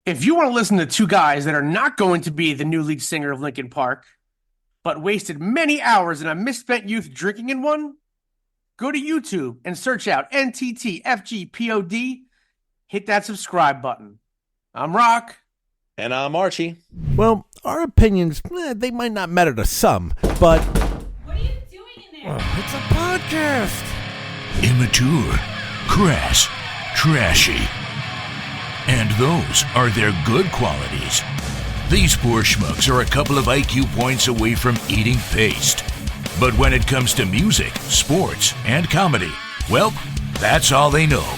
If you want to listen to two guys that are not going to be the new lead singer of Linkin Park, but wasted many hours in a misspent youth drinking in one, go to YouTube and search out NTTFGPOD. Hit that subscribe button. I'm Rock. And I'm Archie. Well, our opinions, they might not matter to some, but What are you doing in there? it's a podcast. Immature, crass, trashy. And those are their good qualities. These poor schmucks are a couple of IQ points away from eating paste. But when it comes to music, sports, and comedy, well, that's all they know.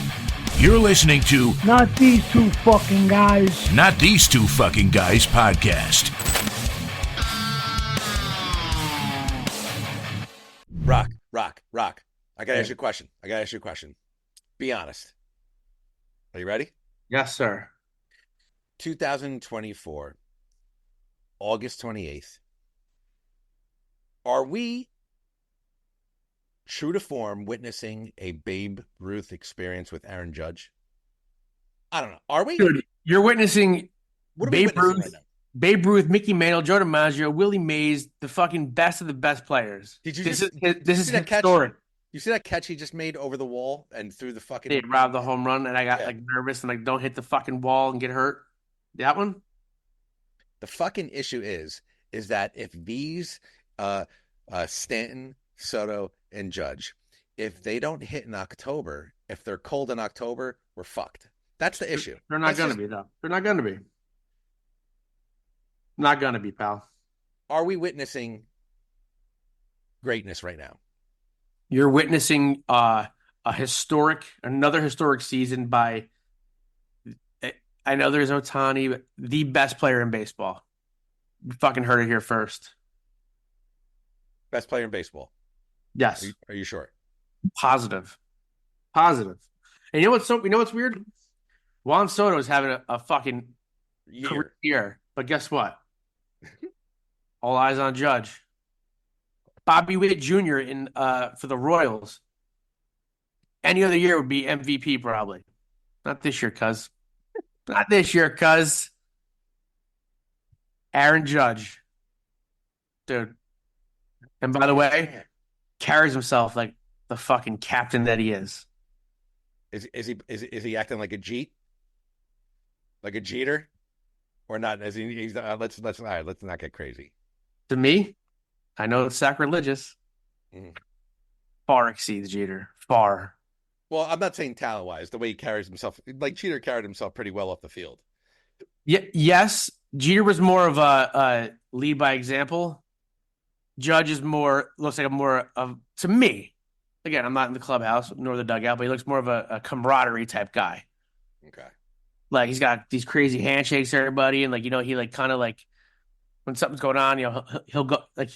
You're listening to Not these two fucking guys. Not These Two Fucking Guys podcast. Rock. I gotta ask you a question. Be honest. Are you ready? Yes, sir. 2024, August 28th. Are we, true to form, witnessing a Babe Ruth experience with Aaron Judge? I don't know. Are we? Dude, you're witnessing What are we Babe witnessing Ruth, right now? Babe Ruth, Mickey Mantle, Joe DiMaggio, Willie Mays, the fucking best of the best players. Did you This just- is did you see that catch? historic. You see that catch he just made over the wall and through the fucking... They robbed the home run, and I got Yeah. nervous and don't hit the fucking wall and get hurt. That one? The fucking issue is that if these Stanton, Soto, and Judge, if they don't hit in October, if they're cold in October, we're fucked. That's the issue. They're not going to be, though. They're not going to be. Not going to be, pal. Are we witnessing greatness right now? You're witnessing another historic season by, I know there's Ohtani, but the best player in baseball. You fucking heard it here first. Best player in baseball. Yes. Are you sure? Positive. And you know what's weird? Juan Soto is having a fucking career year, but guess what? All eyes on Judge. Bobby Witt Jr. for the Royals. Any other year would be MVP probably. Not this year, cuz. Not this year, cuz. Aaron Judge. Dude. And by the way, carries himself like the fucking captain that he is. Is he acting like a Jeet? Like a Jeter? Or not? Let's all right, let's not get crazy. To me, I know it's sacrilegious. Mhm. Far exceeds Jeter. Far. Well, I'm not saying talent-wise, the way he carries himself. Like Jeter carried himself pretty well off the field. Yes, Jeter was more of a lead by example. Judge is looks like to me. Again, I'm not in the clubhouse nor the dugout, but he looks more of a camaraderie type guy. Okay. Like he's got these crazy handshakes to everybody, and he kind of like when something's going on, he'll go like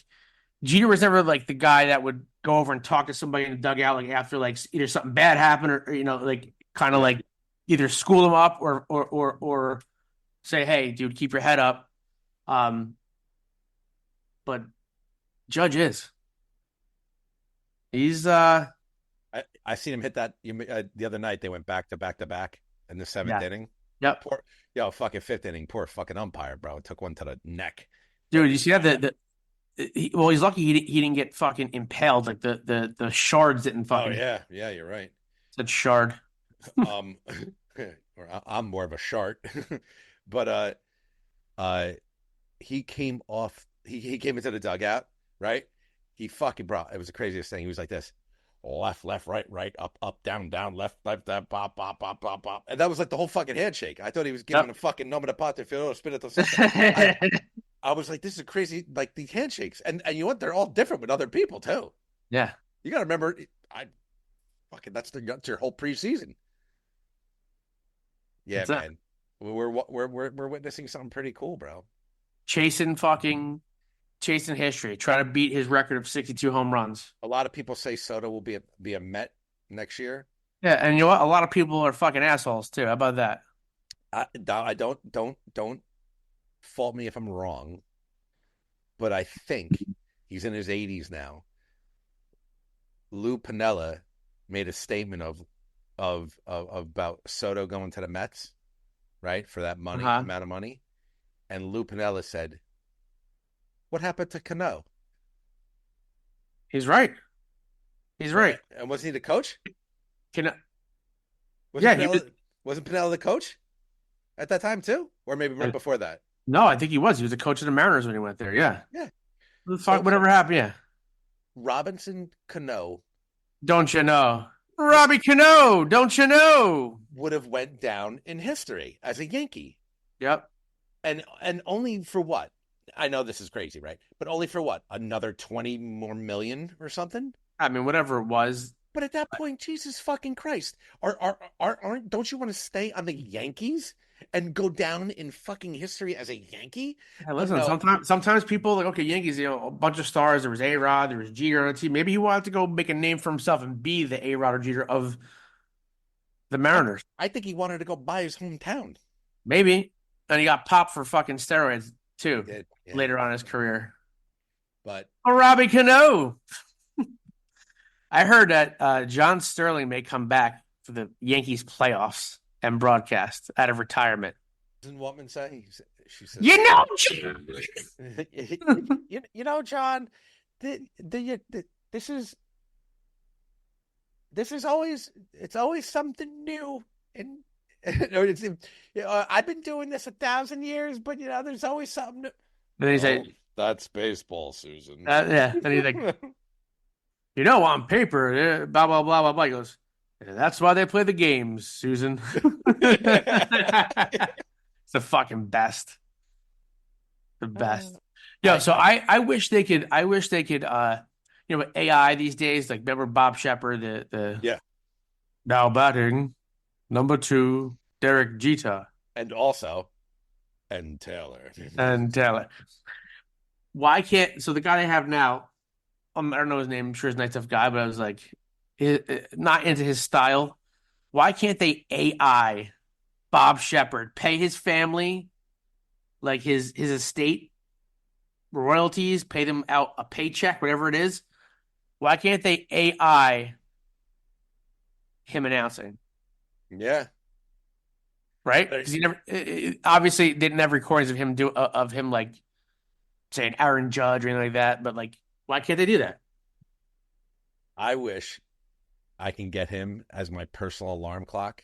Jeter was never like the guy that would go over and talk to somebody in the dugout like after like either something bad happened or like kind of like either school them up or say, hey, dude, keep your head up. But Judge is. He's I seen him hit that the other night. They went back to back in the seventh inning. Yep. Fucking fifth inning. Poor fucking umpire, bro. Took one to the neck. Dude, you see that? He's lucky he didn't get fucking impaled. Like the shards didn't fucking. Oh yeah, you're right. Said shard. Or I'm more of a shark, but he came off. He came into the dugout, right? He fucking bro. It was the craziest thing. He was like this. Left, right, up, down, left, pop, pop. And that was like the whole fucking handshake. I thought he was giving a fucking number to pot to feel spin it to I was like, this is crazy, like these handshakes. And you know what? They're all different with other people too. Yeah. You gotta remember, that's your whole preseason. Yeah, What's man. We're witnessing something pretty cool, bro. Chasing history, trying to beat his record of 62 home runs. A lot of people say Soto will be a Met next year. Yeah, and you know what? A lot of people are fucking assholes too. How about that? I don't fault me if I'm wrong, but I think he's in his 80s now. Lou Piniella made a statement of about Soto going to the Mets, right, for that money Uh-huh. amount of money. And Lou Piniella said, "What happened to Cano?" He's right. He's right. And wasn't he the coach? Can Wasn't yeah, he was. Pinella wasn't Pinella the coach at that time too, or maybe right before that? No, I think he was. He was a coach of the Mariners when he went there. Yeah. Yeah. Whatever happened. Yeah. Robinson Cano Don't you know? Robbie Cano, don't you know? would have went down in history as a Yankee, Yep. and only for what? I know this is crazy, right? But only for what? Another 20 more million or something? I mean, whatever it was. But at that point, Jesus fucking Christ, aren't don't you want to stay on the Yankees and go down in fucking history as a Yankee? Hey, listen, no. sometimes people like, okay, Yankees, a bunch of stars. There was A-Rod, there was Jeter on the team. Maybe he wanted to go make a name for himself and be the A-Rod or Jeter of the Mariners. I think he wanted to go buy his hometown. Maybe. And he got popped for fucking steroids too Yeah. later on in his career. But Robbie Cano. I heard that John Sterling may come back for the Yankees playoffs and broadcast out of retirement. doesn't Waltman say? She says, You know, you know, John, this is always something new, and I've been doing this 1,000 years, but there's always something new. And then he said, "That's baseball, Susan." yeah. Then he's like, on paper, blah blah blah blah blah. He goes, that's why they play the games, Susan. It's the fucking best. The best. So I wish they could AI these days, like remember Bob Shepard, the now batting number 2, Derek Jeter. And also Taylor. And Taylor. Why can't the guy they have now, I don't know his name, I'm sure he's a nice tough guy, but I was like not into his style. Why can't they AI Bob Shepard, pay his family, like his estate, royalties, pay them out a paycheck, whatever it is? Why can't they AI him announcing? Yeah. Right? Because he never obviously didn't have recordings of him like saying Aaron Judge or anything like that, but like why can't they do that? I wish I can get him as my personal alarm clock.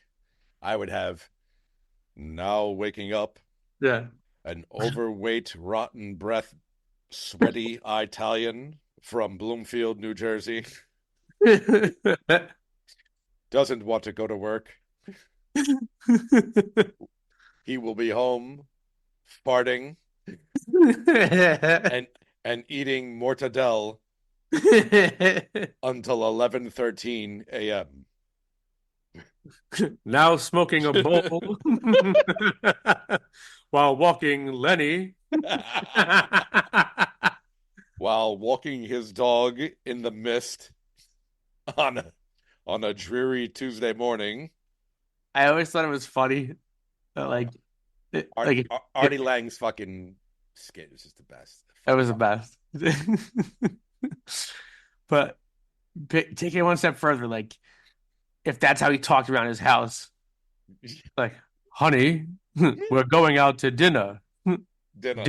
I would have now waking up. Yeah. An overweight, rotten breath, sweaty Italian from Bloomfield, New Jersey. Doesn't want to go to work. He will be home farting and eating mortadelle until 11:13 a.m. Now smoking a bowl while walking Lenny. While walking his dog in the mist on a dreary Tuesday morning. I always thought it was funny that Artie Lang's fucking skit was just the best. That was the best. But take it one step further, like if that's how he talked around his house, like, honey, we're going out to dinner. Dinner.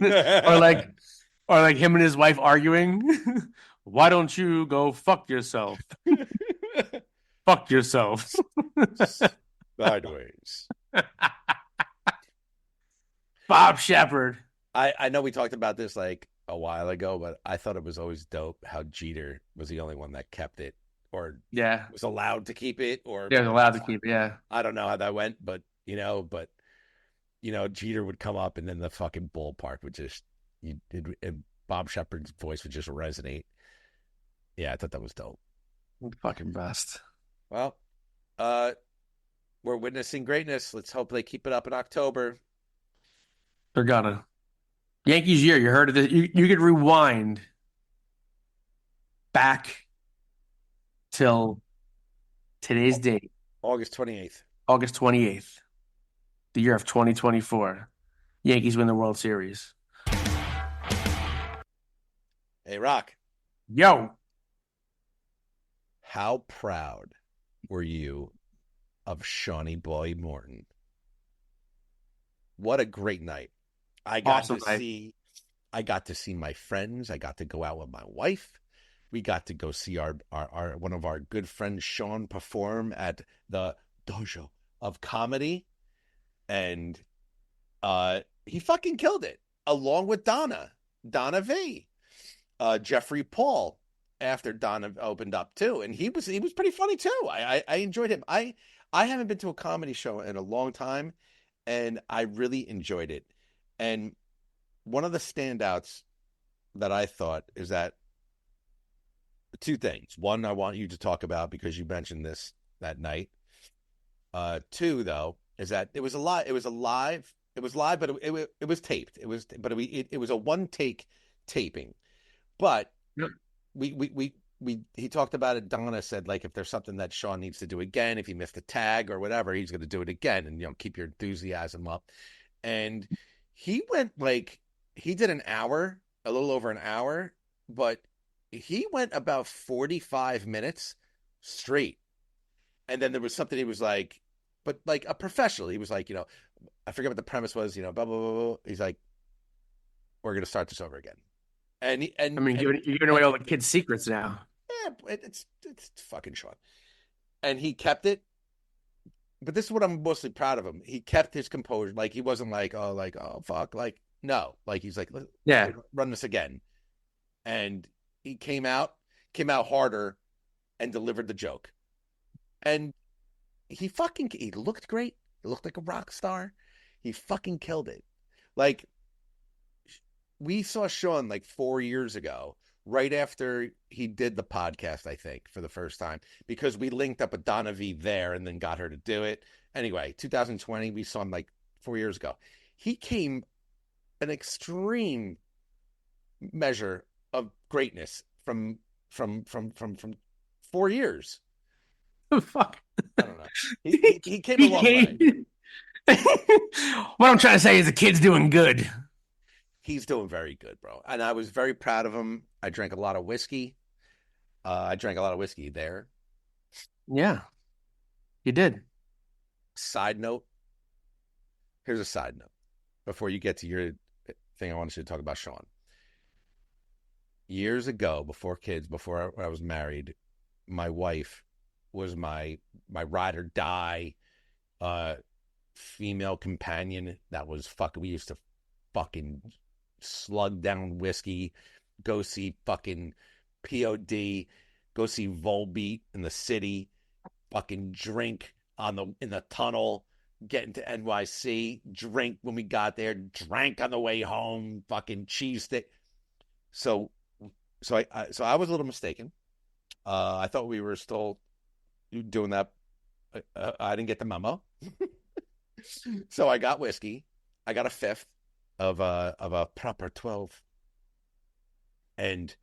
or like him and his wife arguing. Why don't you go fuck yourself? Fuck yourself. Sideways. Bob Shepard. I know we talked about this like a while ago, but I thought it was always dope how Jeter was the only one that kept it, or was allowed to keep it, or was allowed to keep it. Yeah, I don't know how that went, but Jeter would come up, and then the fucking ballpark would just Bob Shepard's voice would just resonate. Yeah, I thought that was dope. Fucking best. Well, we're witnessing greatness. Let's hope they keep it up in October. They're gonna. Yankees year, you heard of this? You could rewind back till today's date. August 28th. August 28th. The year of 2024. Yankees win the World Series. Hey, Rock. Yo. How proud were you of Shawnee Boy Morton? what a great night. I got Awesome to night. see my friends. I got to go out with my wife. We got to go see our one of our good friends, Sean, perform at the Dojo of Comedy. And he fucking killed it, along with Donna V, Jeffrey Paul, after Donna opened up too. And he was pretty funny too. I enjoyed him. I haven't been to a comedy show in a long time, and I really enjoyed it. And one of the standouts that I thought is that two things. One, I want you to talk about because you mentioned this that night. Two, though, is that it was live, but it was taped. It was a one take taping. But Yep. he talked about it. Donna said, like, if there's something that Sean needs to do again, if he missed a tag or whatever, he's going to do it again, and keep your enthusiasm up. And he went he did an hour, a little over an hour, but he went about 45 minutes straight. And then there was something he was like, but like a professional. He was like, I forget what the premise was, blah, blah, blah, blah. He's like, we're going to start this over again. And you're giving away all the kids' secrets now. Yeah, it's fucking Sean. And he kept it. But this is what I'm mostly proud of him. He kept his composure. Like, he wasn't like, oh, fuck. Like, no. Like, he's like, Yeah. run this again. And he came out harder and delivered the joke. And he looked great. He looked like a rock star. He fucking killed it. Like, we saw Sean like 4 years ago, right after he did the podcast, I think, for the first time, because we linked up with Donna V there and then got her to do it. Anyway, 2020, we saw him like 4 years ago. He came an extreme measure of greatness from 4 years. Fuck. I don't know. He came a long way. What I'm trying to say is the kid's doing good. He's doing very good, bro. And I was very proud of him. I drank a lot of whiskey. There. Yeah, you did. Side note. Here's a side note. Before you get to your thing, I wanted you to talk about Sean. Years ago, before kids, before I was married, my wife was my ride or die female companion. That was fucking, we used to fucking slug down whiskey, go see fucking POD, go see Volbeat in the city, fucking drink in the tunnel, get into NYC, drink when we got there, drank on the way home, fucking cheese stick. So I was a little mistaken. I thought we were still doing that. I didn't get the memo. So I got whiskey. I got a fifth of a proper 12. And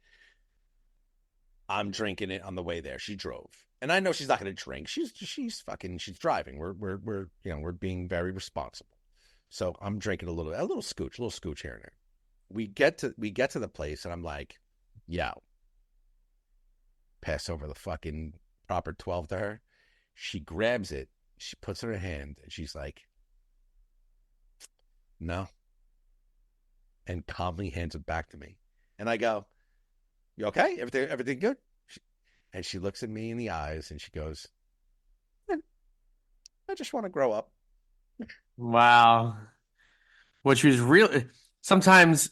I'm drinking it on the way there. She drove. And I know she's not going to drink. She's driving. We're being very responsible. So I'm drinking a little scooch here and there. We get to the place and I'm like, yo, pass over the fucking proper 12 to her. She grabs it. She puts it in her hand and she's like, no. And calmly hands it back to me. And I go, you okay? Everything good? And she looks at me in the eyes and she goes, I just want to grow up. Wow. Which was real. Sometimes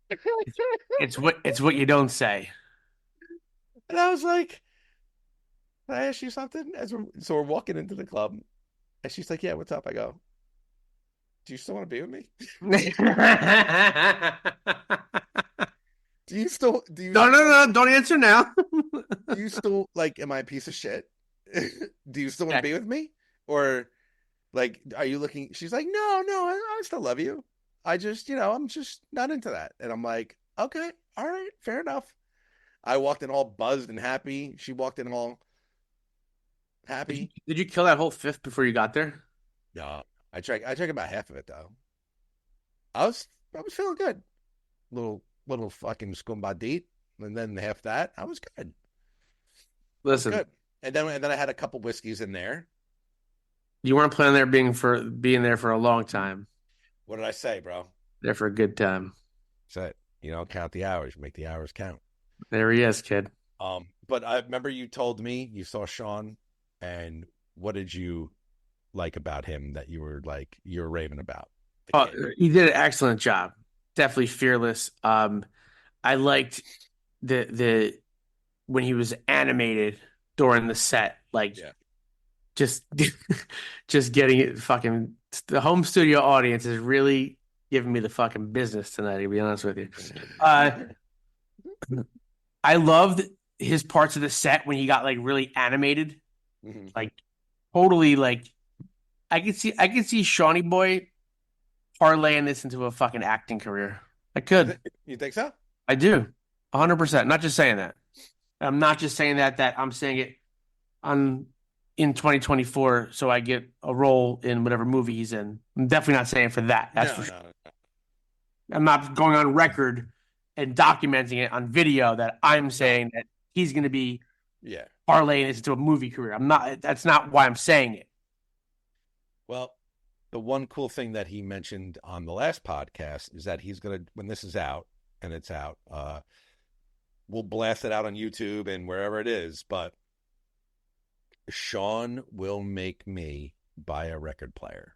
it's what you don't say. And I was like, can I ask you something? So we're walking into the club and she's like, yeah, what's up? I go, do you still want to be with me? No, don't answer now. Do you still, like, am I a piece of shit? Do you still want to be with me? Or, like, are you looking? She's like, no, I still love you. I just, I'm just not into that. And I'm like, okay, all right, fair enough. I walked in all buzzed and happy. She walked in all happy. Did you kill that whole fifth before you got there? No, I drank about half of it though. I was feeling good. Little fucking skumbadit, and then half that. I was good. Listen, Good. And then I had a couple whiskeys in there. You weren't planning there being there for a long time. What did I say, bro? There for a good time. Said, count the hours, make the hours count. There he is, kid. But I remember you told me you saw Sean, and what did you like about him that you were raving about? Oh, he did an excellent job. Definitely fearless. I liked the when he was animated during the set, like Yeah. just just getting it. Fucking the home studio audience is really giving me the fucking business tonight. To be honest with you, I loved his parts of the set when he got like really animated, like totally like I could see Shawnee Boy parlaying this into a fucking acting career. I could. You think so? I do. 100%. Not just saying that. I'm not just saying that I'm saying it in 2024 so I get a role in whatever movie he's in. I'm definitely not saying for that. That's for sure. No. I'm not going on record and documenting it on video that I'm saying that he's going to be parlaying this into a movie career. That's not why I'm saying it. Well, the one cool thing that he mentioned on the last podcast is that he's going to, when this is out, and it's out, we'll blast it out on YouTube and wherever it is, but Sean will make me buy a record player.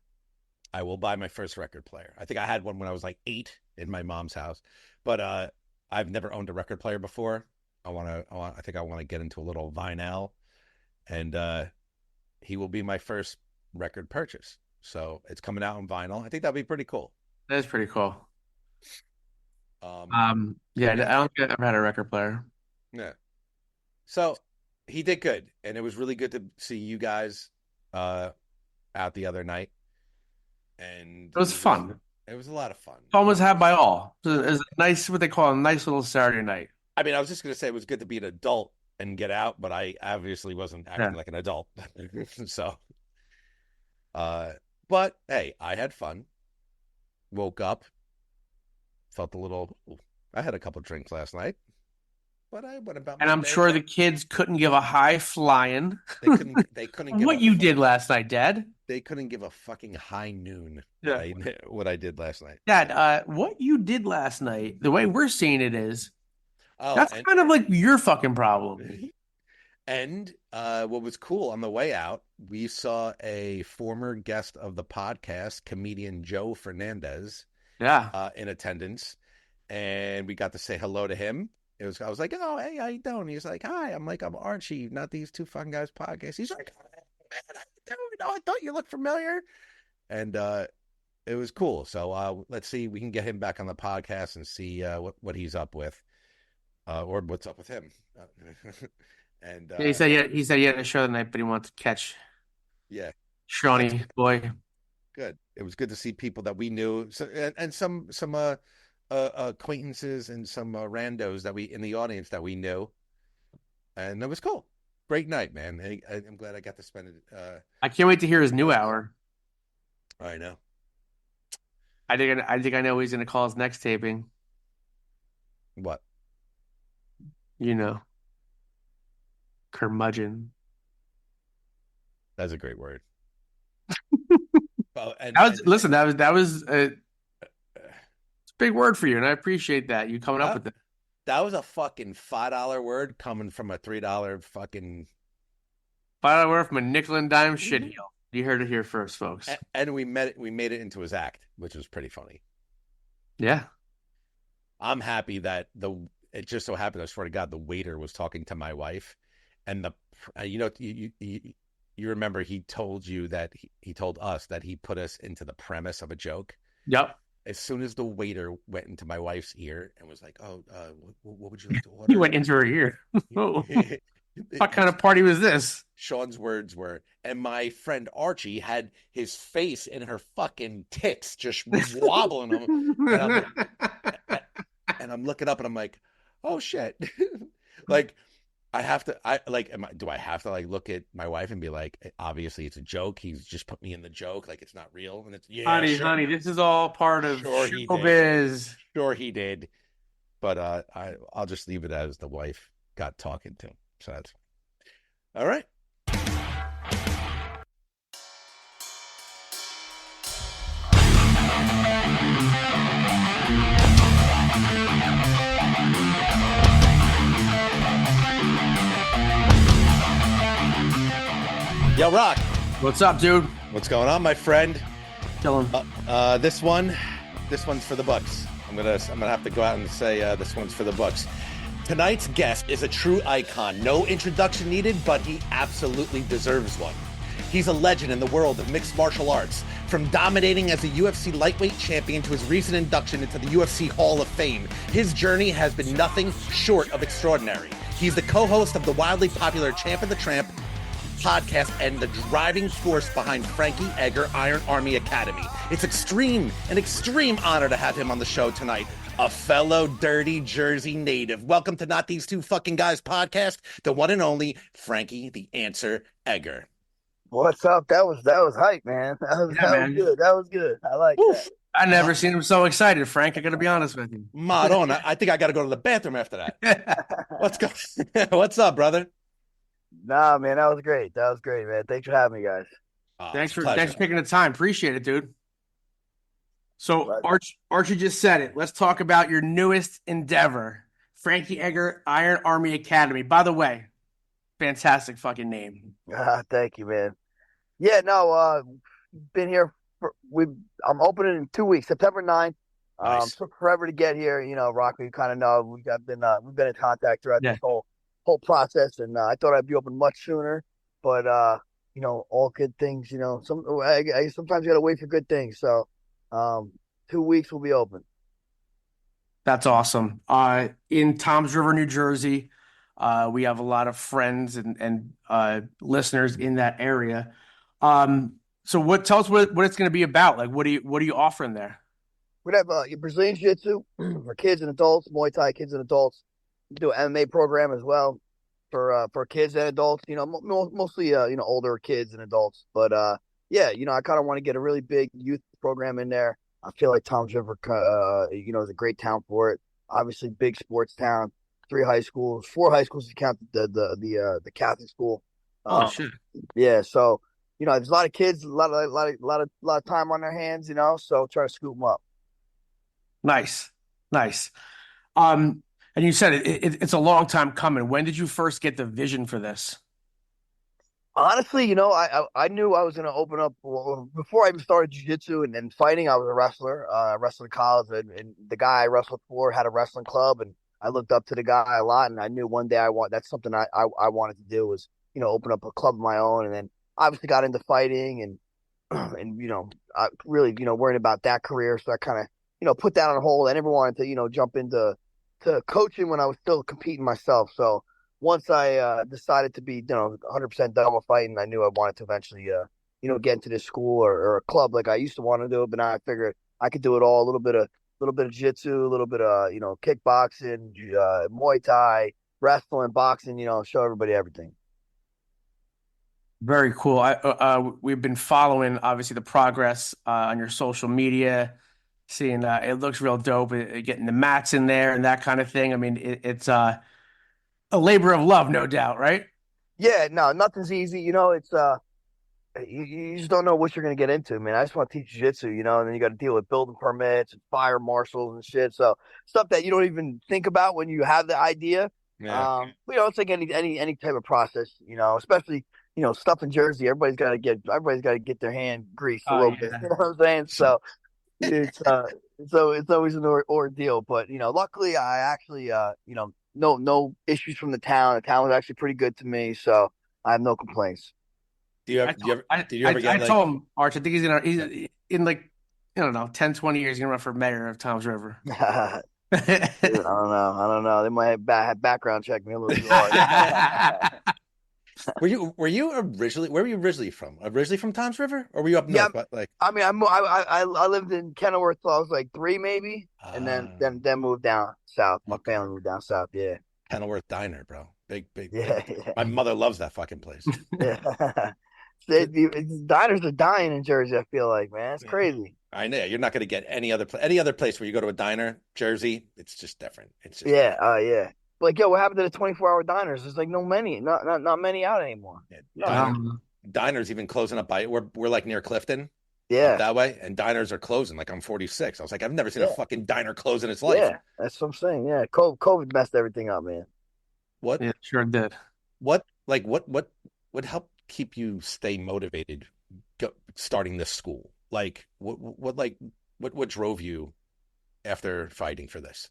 I will buy my first record player. I think I had one when I was like 8 in my mom's house, but I've never owned a record player before. I think I want to get into a little vinyl, and he will be my first record purchase. So it's coming out on vinyl. I think that'd be pretty cool. That is pretty cool. Yeah, I don't think I've ever had a record player. Yeah. So he did good, and it was really good to see you guys out the other night. And it was fun. It was a lot of fun. Fun was had by all. It was a nice, what they call a nice little Saturday night. I mean, I was just going to say it was good to be an adult and get out, but I obviously wasn't acting like an adult. So, but hey, I had fun. Woke up, felt a little. I had a couple drinks last night, but I went about. And I'm sure the kids couldn't give a high flying. They couldn't. Give what you did last night, Dad? They couldn't give a fucking high noon. Yeah. What I did last night, Dad. What you did last night? The way we're seeing it is. That's and, kind of like your fucking problem. And what was cool on the way out, we saw a former guest of the podcast, comedian Joe Fernandez, in attendance, and we got to say hello to him. I was like, "Oh, hey, how you doing?" He's like, "Hi." I'm like, "I'm Archie, not these two fucking guys podcast." He's like, "Oh, man, I thought you looked familiar," and it was cool. So let's see, we can get him back on the podcast and see what he's up with. Or what's up with him? And he said he had a show tonight, but he wanted to catch. Yeah, Shawnee boy. Good. It was good to see people that we knew, and some acquaintances and some randos that we in the audience that we knew, and it was cool. Great night, man. I'm glad I got to spend it. I can't wait to hear his new hour. I know. I think I know he's going to call his next taping. What? Curmudgeon. That's a great word. That was it's a big word for you, and I appreciate that you coming up with it. That was a fucking $5 word coming from a $3 fucking $5 word from a nickel and dime shitheel. You heard it here first, folks. And we made it into his act, which was pretty funny. Yeah, I'm happy that it just so happened, I swear to God, the waiter was talking to my wife, and you remember he told you that he told us that he put us into the premise of a joke. Yep. As soon as the waiter went into my wife's ear and was like, "Oh, what would you like to order?" He went into her ear. What kind of party was this? Sean's words were, and my friend Archie had his face in her fucking tits, just wobbling him. And I'm looking up and I'm like, oh shit. Like, do I have to like look at my wife and be like, obviously it's a joke. He's just put me in the joke. Like, it's not real. And it's, honey, this is all part of showbiz. Sure he did. But I'll just leave it as the wife got talking to him. So that's all right. Yo, Rock. What's up, dude? What's going on, my friend? Chilling. This one's for the Bucks. I'm gonna have to go out and say this one's for the Bucks. Tonight's guest is a true icon. No introduction needed, but he absolutely deserves one. He's a legend in the world of mixed martial arts, from dominating as a UFC Lightweight Champion to his recent induction into the UFC Hall of Fame. His journey has been nothing short of extraordinary. He's the co-host of the wildly popular Champ and The Tramp podcast and the driving force behind Frankie Edgar Iron Army Academy. It's an extreme honor to have him on the show tonight. A fellow Dirty Jersey native. Welcome to Not These Two Fucking Guys podcast, the one and only Frankie the Answer Edgar. What's up? That was hype, man. That was good. That was good. I like that. I never seen him so excited, Frank. I got to be honest with you. Madonna, I think I got to go to the bathroom after that. What's up, brother? Nah, man, that was great. That was great, man. Thanks for having me, guys. Thanks for taking the time. Appreciate it, dude. So Archie just said it. Let's talk about your newest endeavor, Frankie Edgar Iron Army Academy. By the way, fantastic fucking name. Thank you, man. Yeah, no, been here I'm opening in 2 weeks, September 9th. Nice. Took forever to get here. You know, Rock, we kind of know we've been in contact throughout this whole process, and I thought I'd be open much sooner, but you know, all good things, you know, I sometimes you gotta wait for good things. So 2 weeks will be open. That's awesome. In Toms River, New Jersey, we have a lot of friends and listeners in that area. So tell us what it's going to be about. Like, what are you offering there? We'd have Brazilian Jiu-Jitsu for kids and adults, Muay Thai kids and adults. We do an MMA program as well for kids and adults. You know, mostly you know, older kids and adults. But yeah, you know, I kind of want to get a really big youth program in there. I feel like Toms River, you know, is a great town for it. Obviously, big sports town. 4 high schools if you count the Catholic school. Shit. Yeah, so you know, there's a lot of kids, a lot of time on their hands, you know. So try to scoop them up. Nice. And you said it's a long time coming. When did you first get the vision for this? Honestly, you know, I knew I was going to open up before I even started jiu-jitsu and fighting. I was a wrestler. I wrestled in college, and the guy I wrestled for had a wrestling club, and I looked up to the guy a lot. And I knew one day that's something I wanted to do, was, you know, open up a club of my own. And then obviously got into fighting and you know, I really, you know, worrying about that career. So I kind of, you know, put that on hold. I never wanted to, you know, jump into coaching when I was still competing myself. So once I decided to be, you know, 100% done with fighting, I knew I wanted to eventually, you know, get into this school or a club like I used to want to do it. But now I figured I could do it all, a little bit of jiu-jitsu, a little bit of, you know, kickboxing, Muay Thai, wrestling, boxing, you know, show everybody everything. Very cool. We've been following, obviously, the progress on your social media, seeing it looks real dope, getting the mats in there and that kind of thing. I mean, it's a labor of love, no doubt, right? Yeah, no, nothing's easy. You know, it's you just don't know what you're going to get into, man. I just want to teach jiu-jitsu, you know, and then you got to deal with building permits and fire marshals and shit. So stuff that you don't even think about when you have the idea. Yeah. You know, it's like any type of process, you know, especially, you know, stuff in Jersey. Everybody's got to get their hand greased a little bit. You know what I'm saying? So it's always an ordeal. But you know, luckily I actually you know, no issues from the town. The town was actually pretty good to me, so I have no complaints. I told him, Arch, I think he's in like, I don't know, 10, 20 years, he's gonna run for mayor of Toms River. I don't know. They might have background check me a little too hard. Were you originally? Where were you originally from? Originally from Toms River, or were you up north? Yeah, like, I mean, I lived in Kenilworth till I was like 3, maybe, and then moved down south. My family moved down south. Yeah, Kenilworth Diner, bro. Big. Yeah. My mother loves that fucking place. Yeah. Diners are dying in Jersey. I feel like, man, it's crazy. I know you're not going to get any other place where you go to a diner, Jersey. It's just different. It's just yeah. Like, yo, what happened to the 24-hour diners? There's like not many out anymore. Diners even closing up by we're like near Clifton, Yeah, that way, and diners are closing. Like I'm 46. I was like, I've never seen a yeah, fucking diner close in its life. yeah. That's what I'm saying. Yeah, COVID messed everything up, man. What Yeah, sure did. what helped keep you stay motivated starting this school? Like what drove you after fighting for this?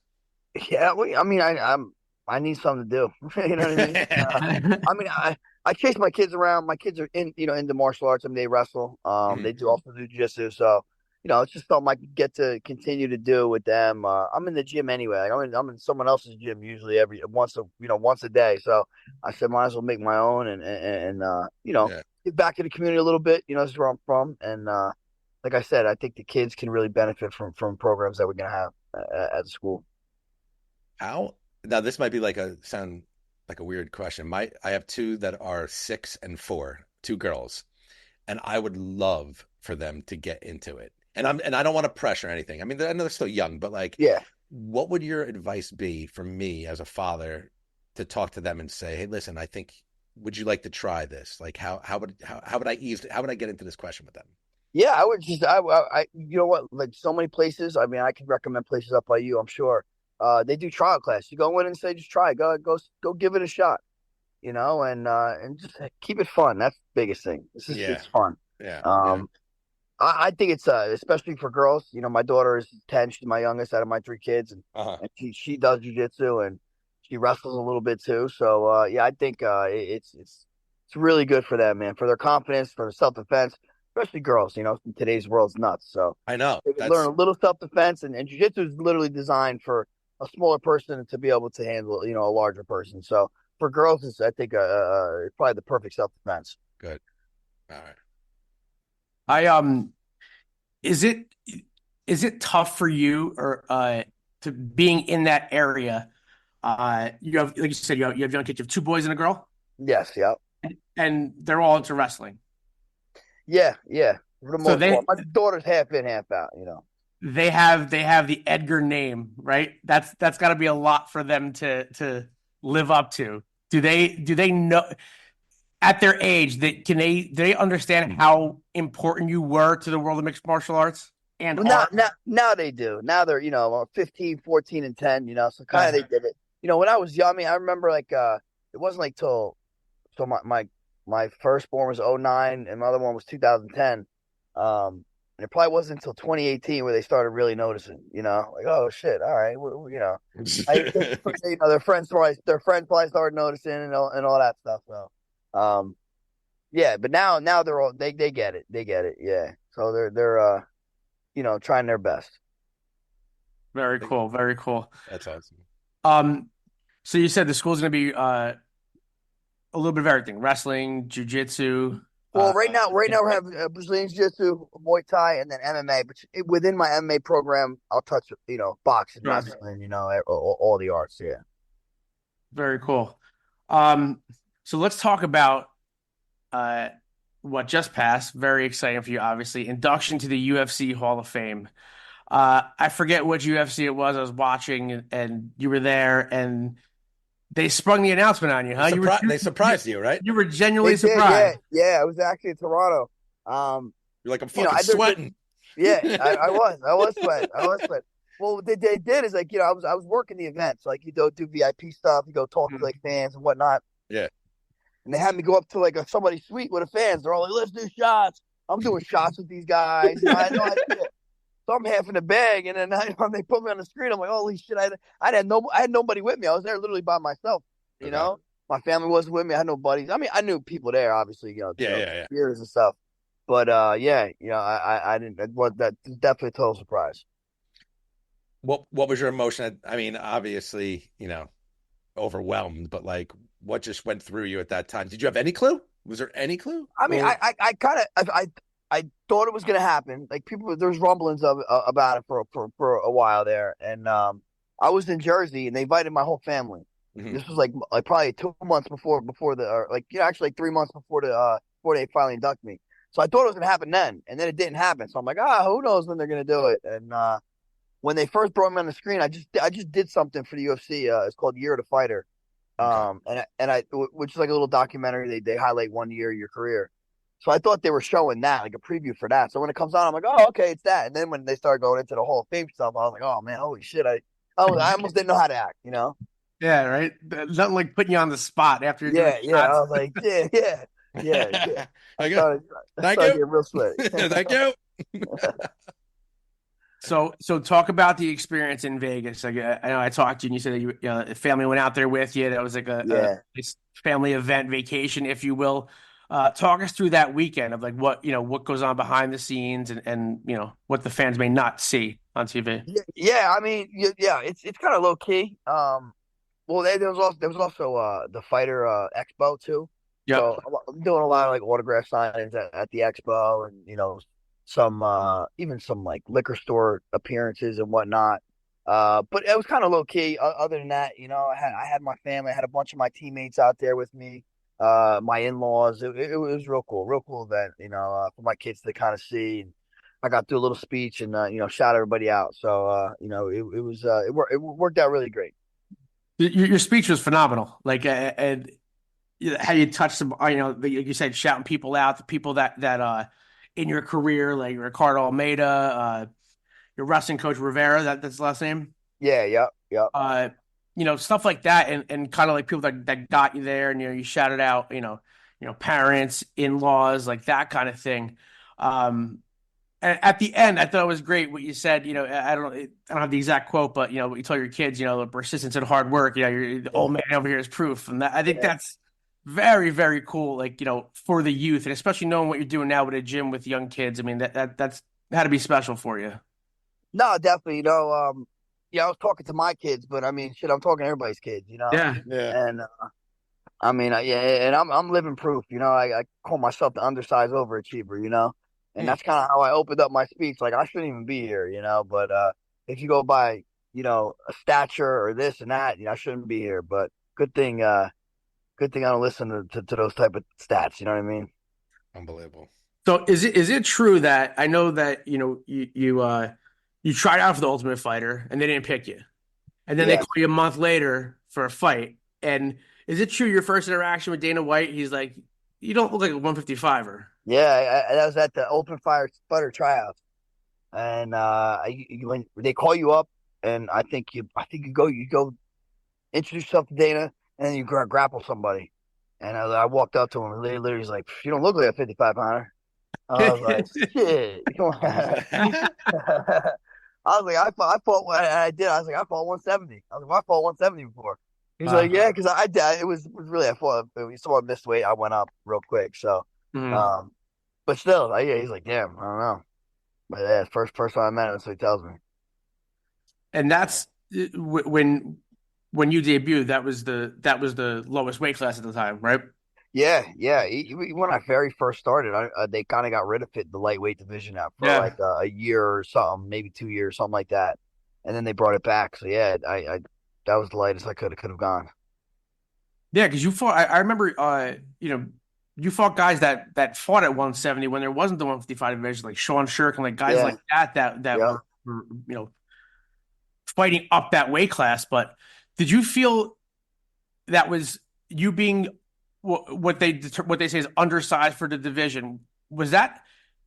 Yeah, I mean, I need something to do. You know what I mean? I mean, I chase my kids around. My kids are into martial arts. I mean, they wrestle. Mhm. They do also do jiu-jitsu. So, it's just something I could get to continue to do with them. I'm in the gym anyway. Like, I'm in someone else's gym usually every once a day. So I said, might as well make my own and Yeah. give back to the community a little bit. This is where I'm from, and like I said, I think the kids can really benefit from programs that we're gonna have at the school. How now this might be like a sound like a weird question. I have two that are 6 and 4, two girls, and I would love for them to get into it. And I don't want to pressure anything. I mean, I know they're still young, but like, Yeah. what would your advice be for me as a father to talk to them and say, hey, listen, I think would you like to try this? Like how would I get into this question with them? Yeah, I would just you know what, like so many places. I mean, I can recommend places up by you, I'm sure. They do trial class. You go in and say, just try it. Go give it a shot. And just keep it fun. That's the biggest thing. Yeah. It's fun. Yeah. Yeah. Um, I think it's especially for girls. My daughter is 10. She's my youngest out of my three kids, and, Uh-huh. and she does jujitsu and she wrestles a little bit too. So yeah, I think it's really good for them, man, for their confidence, for self defense, especially girls. In today's world's nuts. So I know. they can learn That's a little self defense, and jujitsu is literally designed for a smaller person to be able to handle a larger person. So for girls, it's I think it's probably the perfect self defense. good. All right. I is it is it tough for you or to being in that area? You have, like you said, you have young kids. You have two boys and a girl, Yes, yeah. and they're all into wrestling. Yeah, yeah. For the So most part, my daughter's half in, half out. they have the Edgar name, right? That's got to be a lot for them to live up to. Do they know at their age that do they understand how important you were to the world of mixed martial arts and Well, art? now they do. Now they're 15, 14, and 10. So kind of they did it. When I was young, I mean, I remember like it wasn't like till my firstborn was '09 and my other one was 2010. And it probably wasn't until 2018 where they started really noticing. Like, oh shit, all right, their friends probably started noticing and all that stuff. So, yeah, but now they get it, yeah. So they're trying their best. Very cool, very cool. That's awesome. So you said the school's going to be a little bit of everything: wrestling, jujitsu. Well, right now we have Brazilian Jiu-Jitsu, Muay Thai, and then MMA. But within my MMA program, I'll touch boxing, wrestling, all the arts. Yeah. Very cool. So let's talk about what just passed. Very exciting for you, obviously. Induction to the UFC Hall of Fame. I forget which UFC it was. I was watching, and you were there, and they sprung the announcement on you, huh? They surprised you, right? You were genuinely surprised. Yeah. I was actually in Toronto. You're like, I'm fucking sweating. Yeah, I was sweating. Well, what they did is like, I was working the event. So like you go do VIP stuff, you go talk to like fans and whatnot. Yeah. And they had me go up to like somebody's suite with the fans. They're all like, let's do shots. I'm doing shots with these guys. I had no idea. So I'm half in the bag, and then they put me on the screen. I'm like, holy shit! I had nobody with me. I was there literally by myself. My family wasn't with me. I had no buddies. I mean, I knew people there, obviously. Yeah. Beers and stuff. But yeah, I didn't. That definitely a total surprise. What was your emotion? I mean, obviously, overwhelmed, but like, what just went through you at that time? Did you have any clue? Was there any clue? I mean, I kind of I thought it was going to happen. Like there's rumblings about it for a while there, and I was in Jersey, and they invited my whole family. Mm-hmm. This was like probably 2 months before actually like 3 months before before they finally induct me. So I thought it was going to happen then, and then it didn't happen. So I'm like, who knows when they're going to do it? And when they first brought me on the screen, I just did something for the UFC. It's called Year of the Fighter, Okay. which is like a little documentary. They highlight 1 year of your career. So I thought they were showing that, like a preview for that. So when it comes on, I'm like, oh, okay, it's that. And then when they started going into the Hall of Fame stuff, I was like, oh man, holy shit! I almost didn't know how to act, you know? Yeah, right. Nothing like putting you on the spot after you're doing Yeah. I shots. was like, yeah. I Thank you. Thank started you. getting real sweaty. Thank you. So talk about the experience in Vegas. Like I know I talked to you and you said that the family went out there with you. That was like Yeah. a family event vacation, if you will. Talk us through that weekend of like what goes on behind the scenes and what the fans may not see on TV. Yeah. I mean, yeah, it's kind of low key. Well, there was also the fighter expo too. Yep. So I'm doing a lot of like autograph signings at the expo, and some even some like liquor store appearances and whatnot. But it was kind of low key. Other than that, I had my family, I had a bunch of my teammates out there with me, my in-laws. It was real cool event, for my kids to kind of see. And I got through a little speech and shout everybody out. So it worked out really great. Your speech was phenomenal. Like and how you touched some, like you said, shouting people out, the people that in your career, like Ricardo Almeida, your wrestling coach Rivera, that's the last name. Yeah, yep. Stuff like that, and kind of like people that got you there, and you shouted out, parents, in-laws, like that kind of thing. And at the end, I thought it was great what you said. I don't have the exact quote, but what you told your kids, the persistence and hard work. You're the old man over here is proof, and I think that's very, very cool. Like for the youth, and especially knowing what you're doing now with a gym with young kids. I mean, that's had to be special for you. No, definitely. I was talking to my kids, but I mean, shit, I'm talking to everybody's kids. Yeah. And I mean, yeah, and I'm living proof. I call myself the undersized overachiever. And that's kind of how I opened up my speech. Like I shouldn't even be here. But if you go by, a stature or this and that, I shouldn't be here. But good thing I don't listen to those type of stats. You know what I mean? Unbelievable. So is it true that I know that you tried out for the Ultimate Fighter and they didn't pick you, and then they call you a month later for a fight? And is it true your first interaction with Dana White, he's like, you don't look like a 155er? Yeah, that was at the Open Fighter tryouts, and when they call you up, and I think you go introduce yourself to Dana, and then you grapple somebody, and I walked up to him, and literally he's like, you don't look like a 55-pounder. I was like, shit. I was like, I fought what I did. I was like, I fought 170. I was like, well, I fought 170 before. He's like, yeah, because I did. It was really, I fought. You saw I missed weight. I went up real quick. So, but still, yeah, he's like, damn, I don't know. But yeah, first time I met him, that's what he tells me. And that's when you debuted. That was the lowest weight class at the time, right? Yeah. When I very first started, they kind of got rid of the lightweight division out for like a year or something, maybe 2 years, something like that, and then they brought it back. So yeah, I that was the lightest I could have gone. Yeah, because you fought. I remember, you fought guys that fought at 170 when there wasn't the 155 division, like Sean Shirk and like guys like that were fighting up that weight class. But did you feel that was you being what they say is undersized for the division? Was that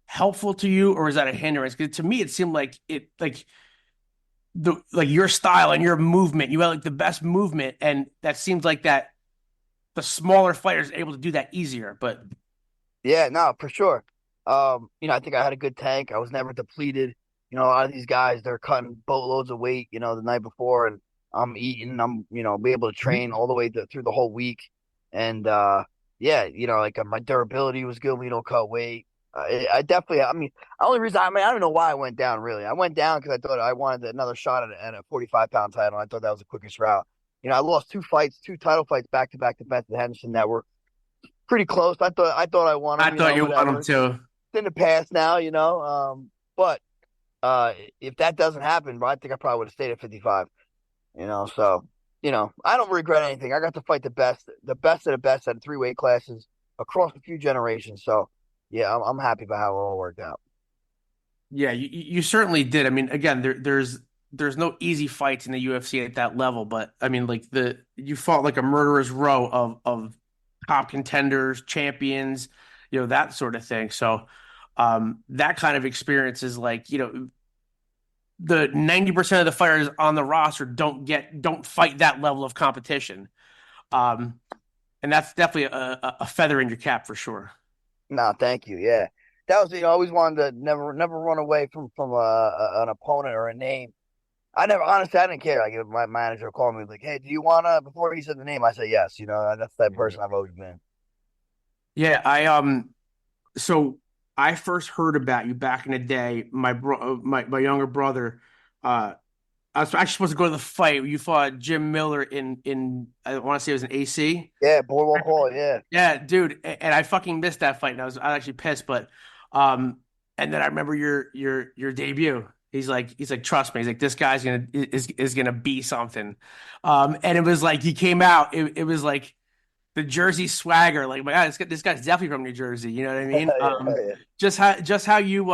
helpful to you, or was that a hindrance? Because to me, it seemed like your style and your movement, you had like the best movement, and that seems like that the smaller fighters are able to do that easier. But yeah, no, for sure. I think I had a good tank. I was never depleted. A lot of these guys, they're cutting boatloads of weight, the night before, and I'm eating. I'm be able to train all the way through the whole week. And like my durability was good. We don't cut weight. I definitely. I mean, the only reason I don't know why I went down. Really, I went down because I thought I wanted another shot at a 45-pound title. I thought that was the quickest route. I lost two title fights back to back to Benson Henderson that were pretty close. I thought I won them. I thought you won them too. It's in the past now, But if that doesn't happen, I think I probably would have stayed at 55. So. I don't regret anything. I got to fight the best of the best at 3 weight classes across a few generations. So, yeah, I'm happy about how it all worked out. Yeah, you certainly did. I mean, again, there's no easy fights in the UFC at that level, but I mean, like you fought like a murderer's row of top contenders, champions. that sort of thing. So that kind of experience is like, the 90% of the fighters on the roster don't fight that level of competition. Um, and that's definitely a feather in your cap for sure. No, thank you. Yeah, that was I always wanted to never run away from an opponent or a name. I never honestly I didn't care. Like if my manager called me like, "Hey, do you wanna?" Before he said the name, I said yes. That's that person I've always been. Yeah, so I first heard about you back in the day. My younger brother, I was actually supposed to go to the fight. You fought Jim Miller in I want to say it was an AC. Yeah, Boardwalk Hall. Yeah, Yeah, dude, and I fucking missed that fight, and I was actually pissed. But, and then I remember your debut. He's like, trust me. He's like, this guy's is gonna be something. And it was like he came out. It was like the Jersey swagger. Like, my God, this guy's definitely from New Jersey. You know what I mean? yeah. Just how you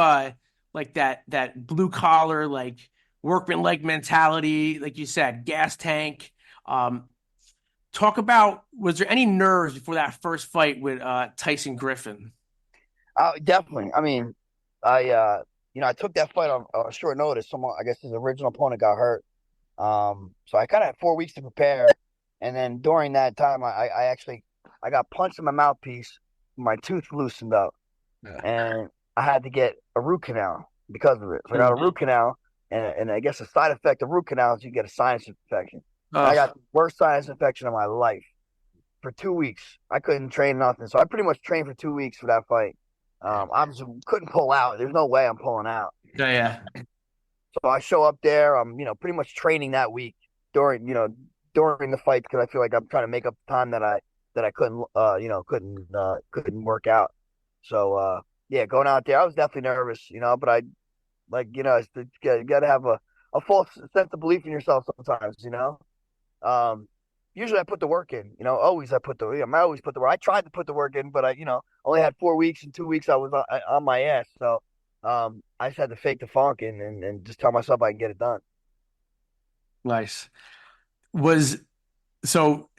like that blue collar like workman like mentality, like you said, gas tank. Talk about, was there any nerves before that first fight with Tyson Griffin? Definitely. I mean, I took that fight on short notice. Someone, I guess, his original opponent got hurt. So I kind of had 4 weeks to prepare, and then during that time, I got punched in my mouthpiece, my tooth loosened up, and I had to get a root canal because of it. So I got a root canal, and I guess the side effect of root canal is you get a sinus infection. I got the worst sinus infection of my life for 2 weeks. I couldn't train nothing, so I pretty much trained for 2 weeks for that fight. I just couldn't pull out. There's no way I'm pulling out. Yeah. So I show up there. I'm, pretty much training that week during the fight because I feel like I'm trying to make up the time that I couldn't, couldn't work out. So, yeah, going out there, I was definitely nervous, but I, like, you got to have a false sense of belief in yourself sometimes. Usually I put the work in, always I always put the work. I tried to put the work in, but I, only had 4 weeks. In 2 weeks, I was on my ass. So, I just had to fake the funk and just tell myself I can get it done. Nice. So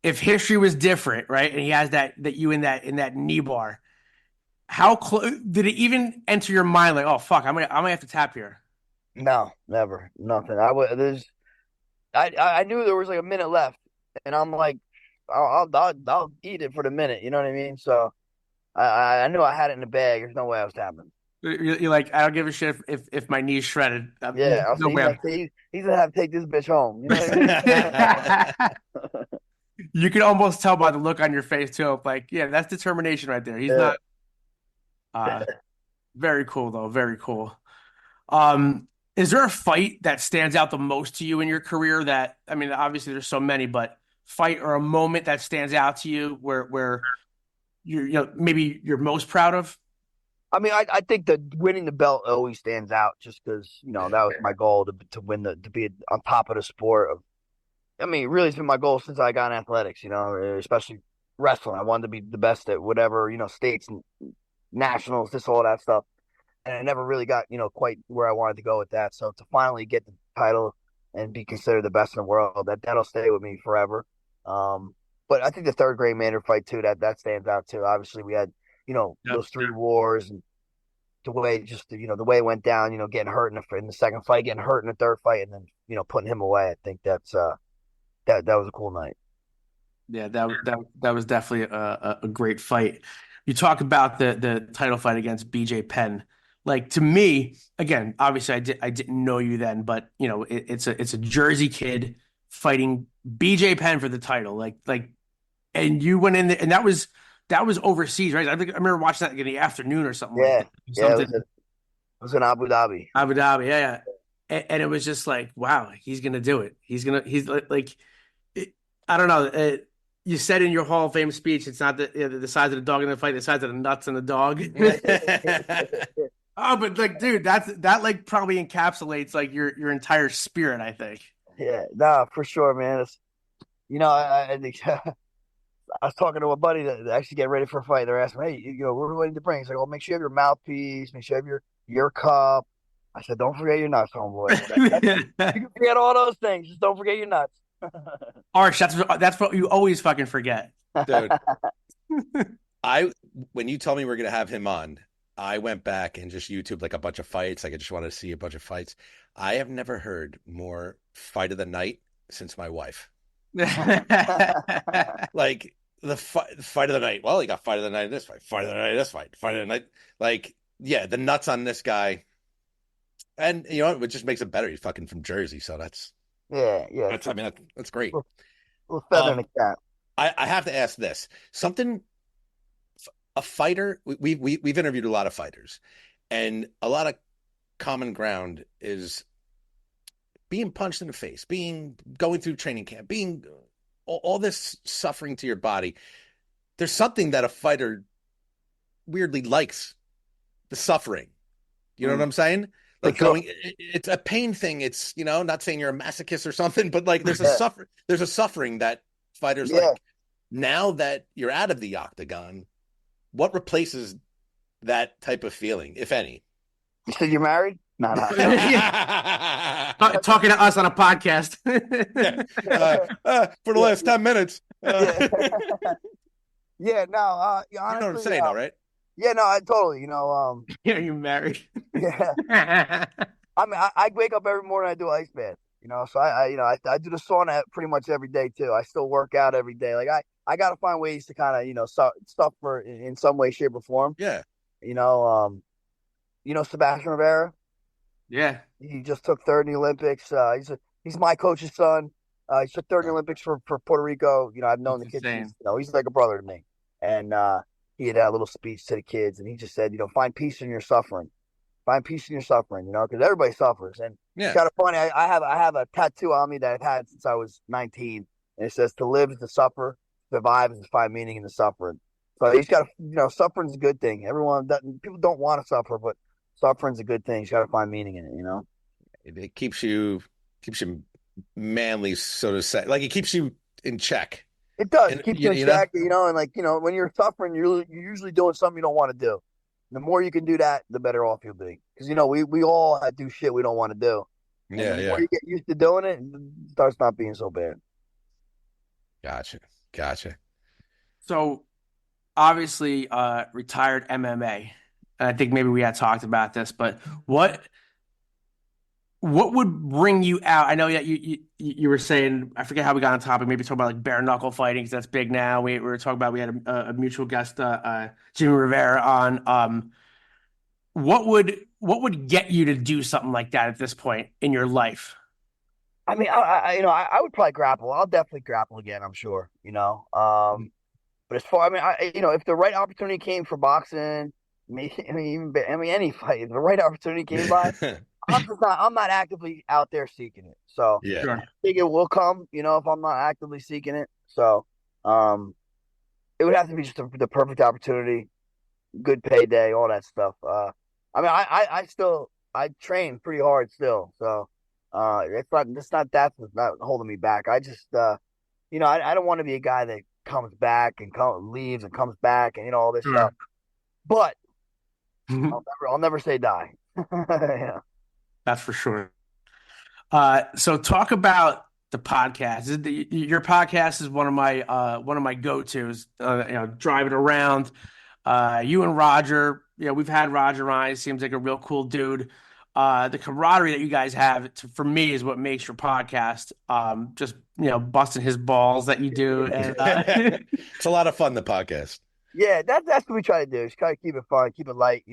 if history was different, right? And he has that you in that knee bar, how close did it even enter your mind? Like, oh fuck, I'm gonna have to tap here. No, never, nothing. I knew there was like a minute left, and I'm like, I'll eat it for the minute. You know what I mean? So I knew I had it in the bag. There's no way I was tapping. You're like, I don't give a shit if my knee's shredded. Yeah, I'll No say way. he's gonna have to take this bitch home. You know what I mean? You can almost tell by the look on your face too. Like, yeah, that's determination right there. He's Yeah. not. Very cool though. Very cool. Is there a fight that stands out the most to you in your career that, I mean, obviously there's so many, but fight or a moment that stands out to you where maybe you're most proud of? I mean, I think that winning the belt always stands out just because, that was my goal to win to be on top of the sport. I mean, really, it's been my goal since I got in athletics, especially wrestling. I wanted to be the best at whatever, states and nationals, all that stuff. And I never really got, quite where I wanted to go with that. So to finally get the title and be considered the best in the world, that'll stay with me forever. But I think the third grade Maynard fight too, that stands out too. Obviously, we had, those three wars and the way the way it went down, getting hurt in the second fight, getting hurt in the third fight, and then, putting him away. I think that's that was a cool night. Yeah, that was definitely a great fight. You talk about the title fight against BJ Penn. Like, to me, again, obviously I didn't know you then, but it's a Jersey kid fighting BJ Penn for the title. Like, and you went in there, and that was overseas, right? I remember watching that in the afternoon or something Yeah, like that. yeah, it was in Abu Dhabi. Abu Dhabi, yeah. And it was just like, wow, he's gonna do it. He's like I don't know. You said in your Hall of Fame speech, it's not the size of the dog in the fight, the size of the nuts in the dog. Oh, but like, dude, that like probably encapsulates like your entire spirit, I think. Yeah, nah, for sure, man. It's, I think I was talking to a buddy that actually get ready for a fight. They're asking, hey, what are we waiting to bring? He's like, well, make sure you have your mouthpiece, make sure you have your cup. I said, don't forget your nuts, homeboy. You can forget all those things, just don't forget your nuts. Arch, that's what you always fucking forget. Dude, when you told me we are gonna have him on, I went back and just YouTube like a bunch of fights. Like I just wanted to see a bunch of fights. I have never heard more fight of the night since my wife. Like the fight of the night. Well, he got fight of the night in this fight of the night in this fight of the night. Like, yeah, the nuts on this guy. And you know, it just makes it better. He's fucking from Jersey, so that's yeah. That's great. Little feather in the cap. I have to ask this. Something a fighter, we've interviewed a lot of fighters, and a lot of common ground is being punched in the face, going through training camp, being all this suffering to your body. There's something that a fighter weirdly likes, the suffering. You know what I'm saying? Like it's a pain thing. It's, you know, not saying you're a masochist or something, but like there's a suffering that fighters like. Now that you're out of the octagon, what replaces that type of feeling, if any? You said you're married? No. Talking to us on a podcast. For the last 10 minutes. Honestly, you know what I'm saying, all right? Yeah, no, I totally, you know. Yeah, you married. Yeah. I mean, I wake up every morning, I do ice bath, you know, so I do the sauna pretty much every day too. I still work out every day. Like I got to find ways to kind of, you know, suffer in some way, shape or form. Yeah. You know, Sebastian Rivera. Yeah. He just took third in the Olympics. He's my coach's son. He took third in the Olympics for Puerto Rico. You know, I've known the kids. You know, he's like a brother to me. And he had a little speech to the kids, and he just said, you know, find peace in your suffering. Find peace in your suffering, you know, because everybody suffers. And it's kind of funny. I have a tattoo on me that I've had since I was 19, and it says, "To live is to suffer, survive is to find meaning in the suffering." So he's got to, you know, suffering's a good thing. People don't want to suffer, but suffering's a good thing. You got to find meaning in it, you know. It keeps you manly, so to say. Like it keeps you in check. It does. It keeps you in check, you know, and like, you know, when you're suffering, you're usually doing something you don't want to do. The more you can do that, the better off you'll be. Because, you know, we all do shit we don't want to do. And the more you get used to doing it, it starts not being so bad. Gotcha. So, obviously, retired MMA. And I think maybe we had talked about this, but what would bring you out? I know that you were saying, I forget how we got on topic, maybe talk about like bare knuckle fighting, because that's big now. We were talking about, we had a mutual guest, Jimmy Rivera on. What would get you to do something like that at this point in your life? I mean, I would probably grapple. I'll definitely grapple again, I'm sure, you know. But as far, if the right opportunity came for boxing, any fight, if the right opportunity came by, I'm not actively out there seeking it. So yeah, I think it will come, you know, if I'm not actively seeking it. So it would have to be just the perfect opportunity, good payday, all that stuff. I train pretty hard still. So that's not holding me back. I just I don't want to be a guy that comes back and leaves and comes back and, you know, all this stuff. But I'll never say die. Yeah. That's for sure. So talk about the podcast. Your podcast is one of my go-tos. Driving around. You and Roger. We've had Roger on. He seems like a real cool dude. The camaraderie that you guys have, for me, is what makes your podcast. Just busting his balls that you do. And, it's a lot of fun. The podcast. Yeah, that's what we try to do. Just try to keep it fun, keep it light.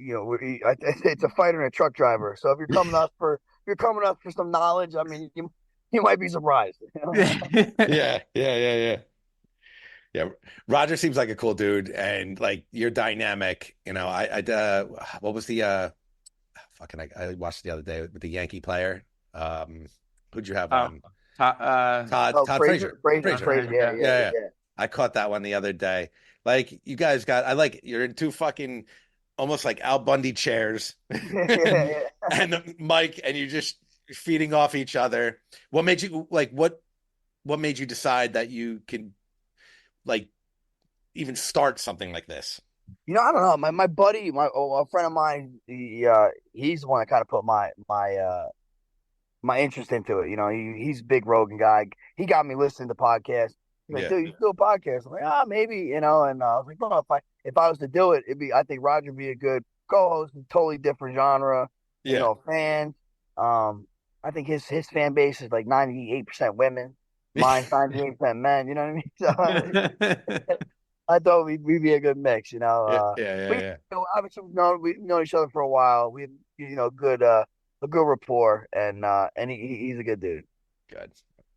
It's a fighter and a truck driver. So if you're coming up for some knowledge, I mean, you might be surprised. Yeah. Roger seems like a cool dude, and like you're dynamic. What was the I watched the other day with the Yankee player. Who'd you have on? Todd Frazier. Frazier. Yeah. I caught that one the other day. Like you guys you're in two fucking almost like Al Bundy chairs and the mic, and you're just feeding off each other. What made you what made you decide that you can even start something like this? I don't know. My buddy, a friend of mine, he's the one that kind of put my interest into it. He's a big Rogan guy. He got me listening to podcasts. He's like, Yeah. dude, you do a podcast. I'm like, maybe, and I was like, no, if I was to do it, I think Roger would be a good co-host, a totally different genre, Yeah. fans. I think his fan base is like 98% women, mine's 98% men. You know what I mean? So I thought we'd be a good mix. Yeah. Yeah. We Yeah. obviously we've known each other for a while. We good a good rapport, and he's a good dude. Good.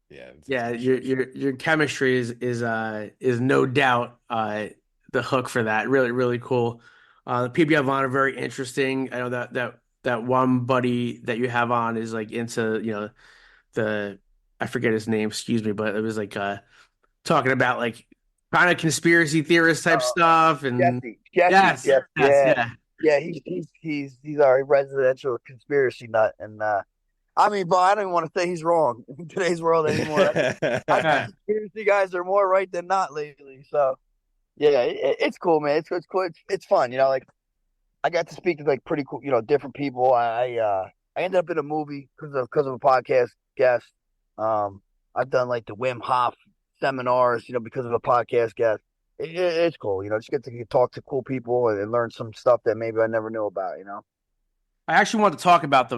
Yeah. Yeah, your chemistry is no doubt the hook for that. Really, really cool. The people you have on are very interesting. I know that one buddy that you have on is like into, the I forget his name, excuse me, but it was like talking about like kind of conspiracy theorist type stuff and Jesse, yes, Jeff, yes, yeah, yeah. yeah. He's our residential conspiracy nut, and I mean, but I don't even want to say he's wrong in today's world anymore. I think Yeah. conspiracy guys are more right than not lately. So yeah, it's cool, man. It's cool. It's fun. Like I got to speak to like pretty cool, different people. I ended up in a movie because of a podcast guest. I've done like the Wim Hof seminars, because of a podcast guest. It's cool, just get to talk to cool people and learn some stuff that maybe I never knew about. I actually want to talk about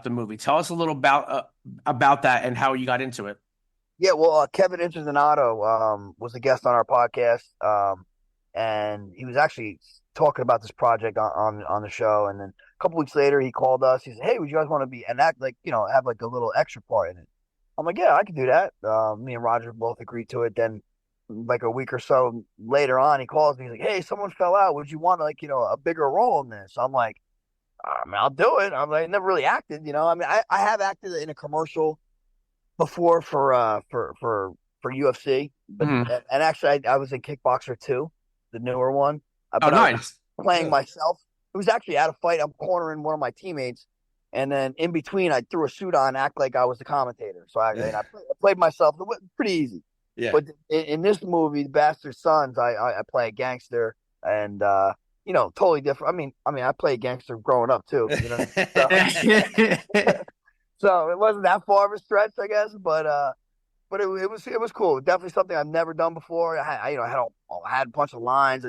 the movie. Tell us a little about that and how you got into it. Yeah, well, Kevin Internazionato was a guest on our podcast, and he was actually talking about this project on the show. And then a couple weeks later, he called us. He said, "Hey, would you guys want to be and act like have like a little extra part in it?" I'm like, "Yeah, I can do that." Me and Roger both agreed to it. Then, like a week or so later on, he calls me. He's like, "Hey, someone fell out. Would you want like a bigger role in this?" I'm like, "I mean, I'll do it." I'm like, I never really acted. I mean, I have acted in a commercial before for UFC, but Mhm. and actually I was in Kickboxer 2, the newer one. Oh, But I was nice. playing myself. It was actually at a fight. I'm cornering one of my teammates, and then in between I threw a suit on, act like I was the commentator. So I played myself. It was pretty easy. Yeah. But in this movie, The Bastard Sons, I play a gangster, and totally different. I mean, I played gangster growing up too. So it wasn't that far of a stretch, I guess, but it was cool. Definitely something I've never done before. I had a bunch of lines.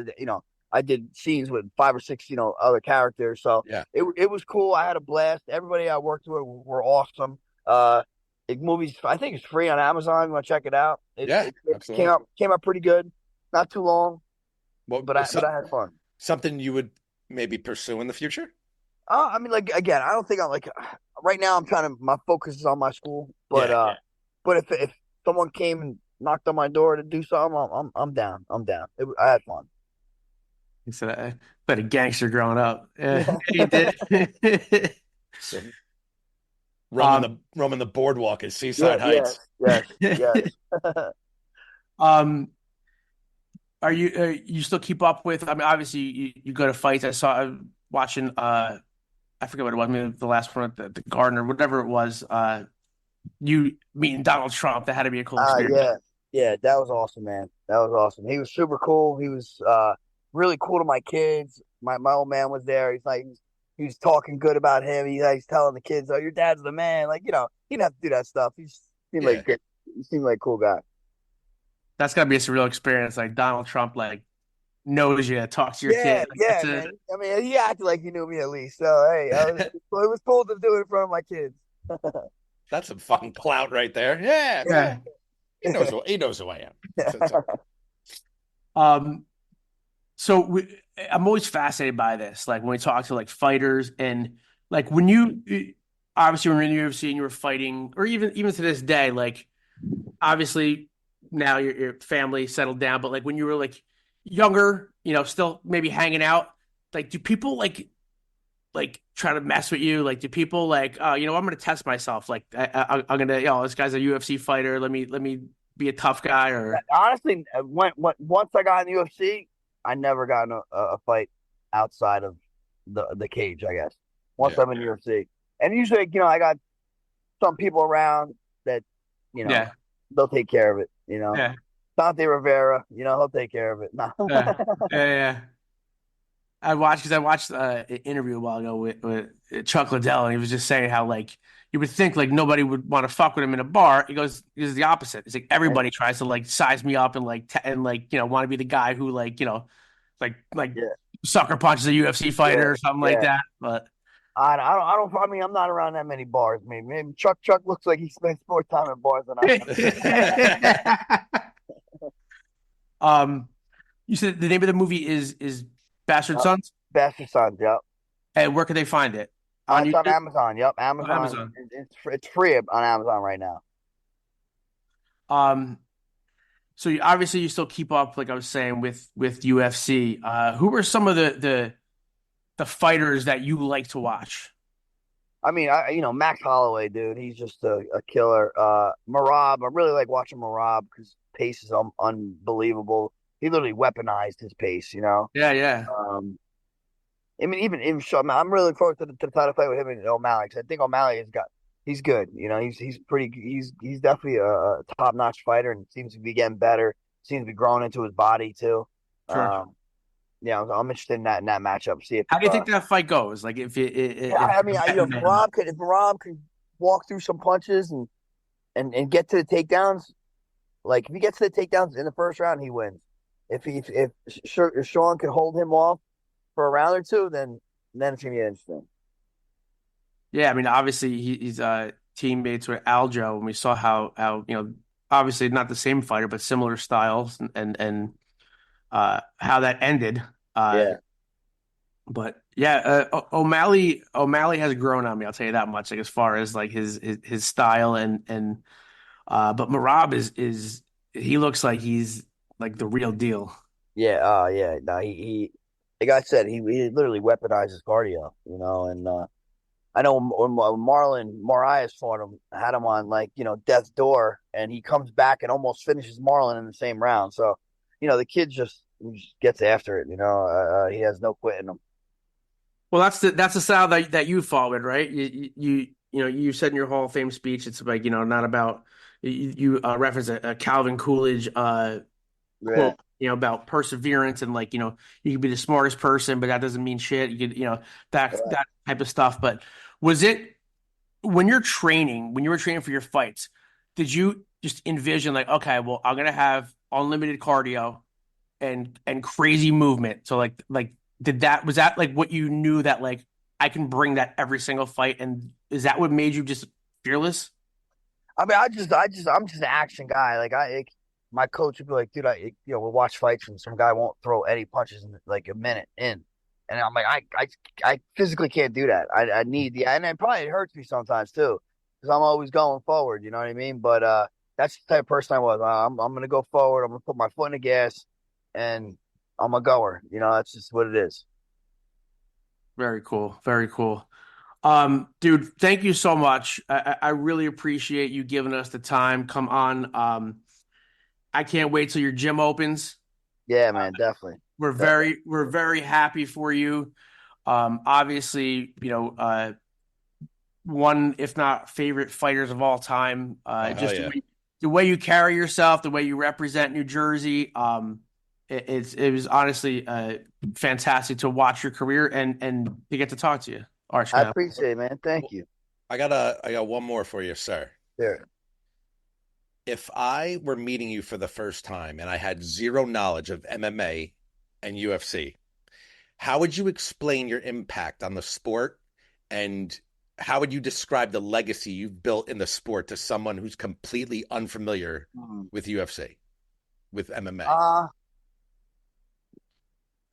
I did scenes with 5 or 6 other characters. So Yeah. it was cool. I had a blast. Everybody I worked with were awesome. Movies, I think it's free on Amazon. You want to check it out? It Absolutely. came out pretty good. Not too long, Well, but I had fun. something you would maybe pursue in the future? I mean, like again, I don't think I'm like right now. My focus is on my school, but but if someone came and knocked on my door to do something, I'm down. I'm down. I had fun. He said I played a gangster growing up. He did. Roaming the boardwalk at Seaside Heights. Yes. Are you still keep up with? I mean, obviously you go to fights. I saw watching. I forget what it was. Maybe the last one at the Garden or whatever it was. You meeting Donald Trump. That had to be a cool experience. Yeah. That was awesome, man. That was awesome. He was super cool. He was really cool to my kids. My old man was there. He was talking good about him. He's telling the kids, "Oh, your dad's the man." Like, he didn't have to do that stuff. He seemed like a cool guy. That's gotta be a surreal experience. Like Donald Trump, like knows you, talks to your kid. Yeah, man. I mean, he acted like he knew me at least. So hey, it was cool to do it in front of my kids. That's some fucking clout right there. Yeah. He knows who I am. So I'm always fascinated by this. Like when we talk to like fighters and like when you obviously when you're in the UFC and you were fighting, or even to this day, like obviously now your family settled down, but like when you were like younger, still maybe hanging out, like do people like try to mess with you? Like do people like, I'm going to test myself. Like I'm going to, this guy's a UFC fighter. Let me be a tough guy. Or honestly, once I got in the UFC, I never got in a fight outside of the cage, I guess. Once I'm in the UFC, and usually, I got some people around that, they'll take care of it. Dante Rivera, he'll take care of it. No. Yeah. I watched an interview a while ago with Chuck Liddell, and he was just saying how like you would think like nobody would want to fuck with him in a bar. He goes, "It's the opposite. It's like everybody tries to like size me up and like want to be the guy who like Yeah, sucker punches a UFC fighter or something like yeah. that." But I mean, I'm not around that many bars. Maybe Chuck looks like he spends more time at bars than I am. you said the name of the movie is Bastard Uh, Sons, Bastard Sons, yep. and where can they find it? On It's on YouTube? Amazon, yep. On Amazon. Amazon. It's free on Amazon right now. Um, so obviously you still keep up, like I was saying, with UFC. Who were some of the fighters that you like to watch? I mean, Max Holloway, dude, he's just a killer. Marab, I really like watching Marab because pace is unbelievable. He literally weaponized his pace, you know. Yeah, yeah. I mean, even Sean, I'm really looking forward to the title fight with him and O'Malley. 'Cause I think O'Malley he's good. You know, he's definitely a top notch fighter and seems to be getting better. Seems to be growing into his body too. Sure. Yeah, I'm interested in that matchup. See if How do you think that fight goes? Like I mean, if Rob could walk through some punches and get to the takedowns, like if he gets to the takedowns in the first round, he wins. If Sean could hold him off for a round or two, then it's gonna be interesting. Yeah, I mean, obviously he's teammates with Aljo, and we saw how obviously not the same fighter, but similar styles, and how that ended. Yeah. But yeah, O'Malley has grown on me. I'll tell you that much. Like as far as like his style and but Marab is he looks like he's like the real deal. Yeah, yeah. No, he like I said, he literally weaponized his cardio, you know, and I know when Marlon Moraes fought him, had him on like, death's door, and he comes back and almost finishes Marlon in the same round. So, the kid just gets after it, he has no quit in him. Well, that's the style that you fought with, right? You said in your Hall of Fame speech, it's like not about you reference a Calvin Coolidge Yeah. quote, about perseverance and like you could be the smartest person, but that doesn't mean shit. You could that type of stuff. But was it when you were training for your fights, did you just envision like, okay, well, I'm gonna have unlimited cardio and crazy movement? So like was that like what you knew that like I can bring that every single fight, and is that what made you just fearless? I mean, I'm just an action guy. My coach would be like, dude, we'll watch fights and some guy won't throw any punches in like a minute in. And I'm like, I physically can't do that. I need and it probably hurts me sometimes too, because I'm always going forward. You know what I mean? But that's the type of person I was. I'm gonna go forward. I'm gonna put my foot in the gas, and I'm a goer. That's just what it is. Very cool. Very cool. Dude, thank you so much. I really appreciate you giving us the time. Come on. I can't wait till your gym opens. Yeah, man, definitely. We're very happy for you. Obviously, one, if not favorite fighters of all time. The way you carry yourself, the way you represent New Jersey. It was honestly fantastic to watch your career and to get to talk to you. Arch, I appreciate it, man. Thank you. I got one more for you, sir. Sure. If I were meeting you for the first time and I had zero knowledge of MMA and UFC, how would you explain your impact on the sport, and how would you describe the legacy you've built in the sport to someone who's completely unfamiliar with UFC, with MMA?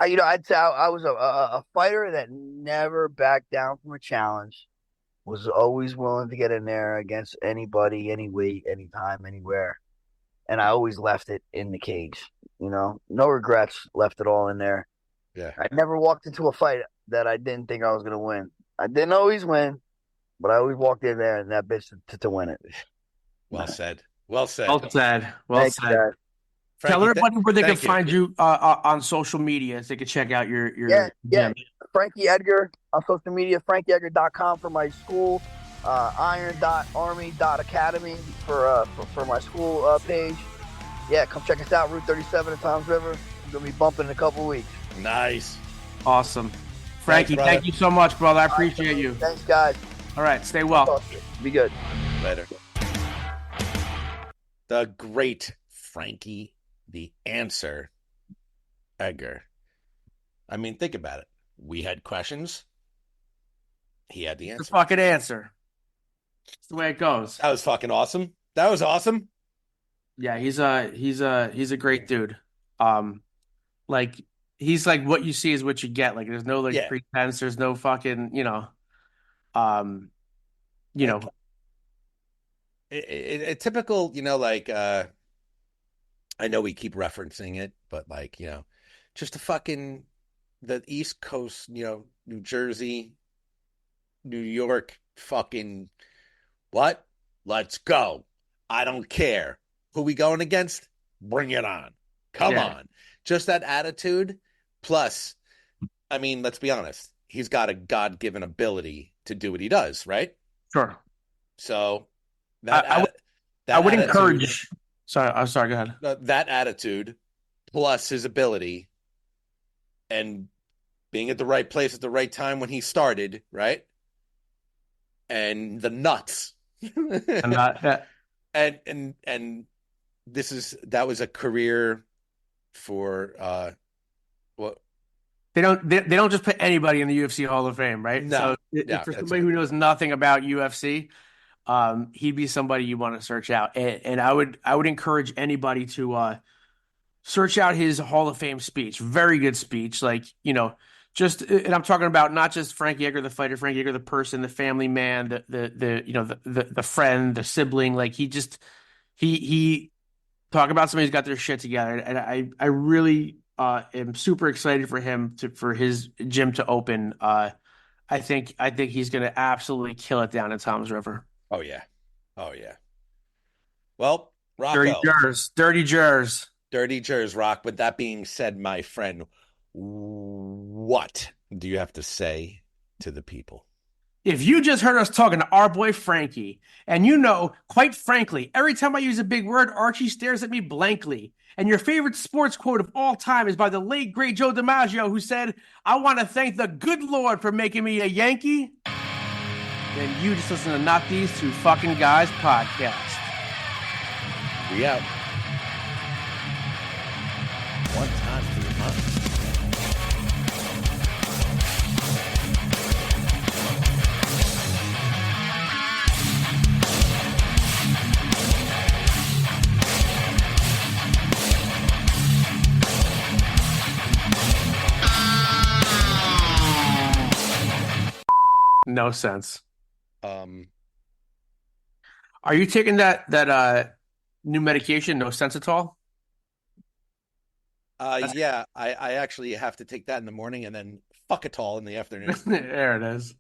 I'd say I was a fighter that never backed down from a challenge, was always willing to get in there against anybody, any weight, anytime, anywhere. And I always left it in the cage, no regrets, left it all in there. Yeah. I never walked into a fight that I didn't think I was going to win. I didn't always win, but I always walked in there and that bitch to win it. Well said. Well said. Well said. Well said. Frankie, tell everybody where they can find you on social media, so they can check out your yeah. Frankie Edgar on social media, frankieedgar.com for my school, iron.army.academy for my school page. Yeah, come check us out, Route 37 in Toms River. We're going to be bumping in a couple weeks. Nice. Awesome. Frankie, brother. thank you so much, brother. I appreciate you. Thanks, guys. All right, stay well. Be good. Later. The great Frankie, the answer, Edgar. I mean, think about it. We had questions. He had the The answer. fucking answer. It's the way it goes. That was fucking awesome. That was awesome. Yeah, he's a great dude. Like he's like what you see is what you get. Like there's no like Yeah. pretense. There's no fucking um, you know. A typical, like I know we keep referencing it, but like, just a fucking the East Coast, New Jersey, New York, fucking what? Let's go. I don't care. Who we going against? Bring it on. Come on. Just that attitude. Plus, I mean, let's be honest. He's got a God-given ability to do what he does, right? Sure. So I would encourage. Sorry, I'm sorry. Go ahead. That attitude, plus his ability, and being at the right place at the right time when he started, right? And the nuts, And that, and that was a career for what they don't just put anybody in the UFC Hall of Fame, right? No, So for somebody who knows nothing about UFC, he'd be somebody you want to search out. And I would encourage anybody to search out his Hall of Fame speech. Very good speech. Like, and I'm talking about not just Frankie Edgar, the fighter, Frankie Edgar, the person, the family man, the friend, the sibling. Like he talk about somebody who's got their shit together. And I really am super excited for him for his gym to open. I think he's going to absolutely kill it down in Toms River. Oh yeah. Well, Rocco, dirty jurors, Rock. With that being said, my friend, what do you have to say to the people? If you just heard us talking to our boy Frankie, and quite frankly, every time I use a big word, Archie stares at me blankly. And your favorite sports quote of all time is by the late, great Joe DiMaggio, who said, "I want to thank the good Lord for making me a Yankee." Then you just listen to Not These Two Fucking Guys podcast. We out. One time for the month. No sense. Are you taking that new medication? No sense at all. Yeah, I actually have to take that in the morning and then fuck it all in the afternoon. There it is.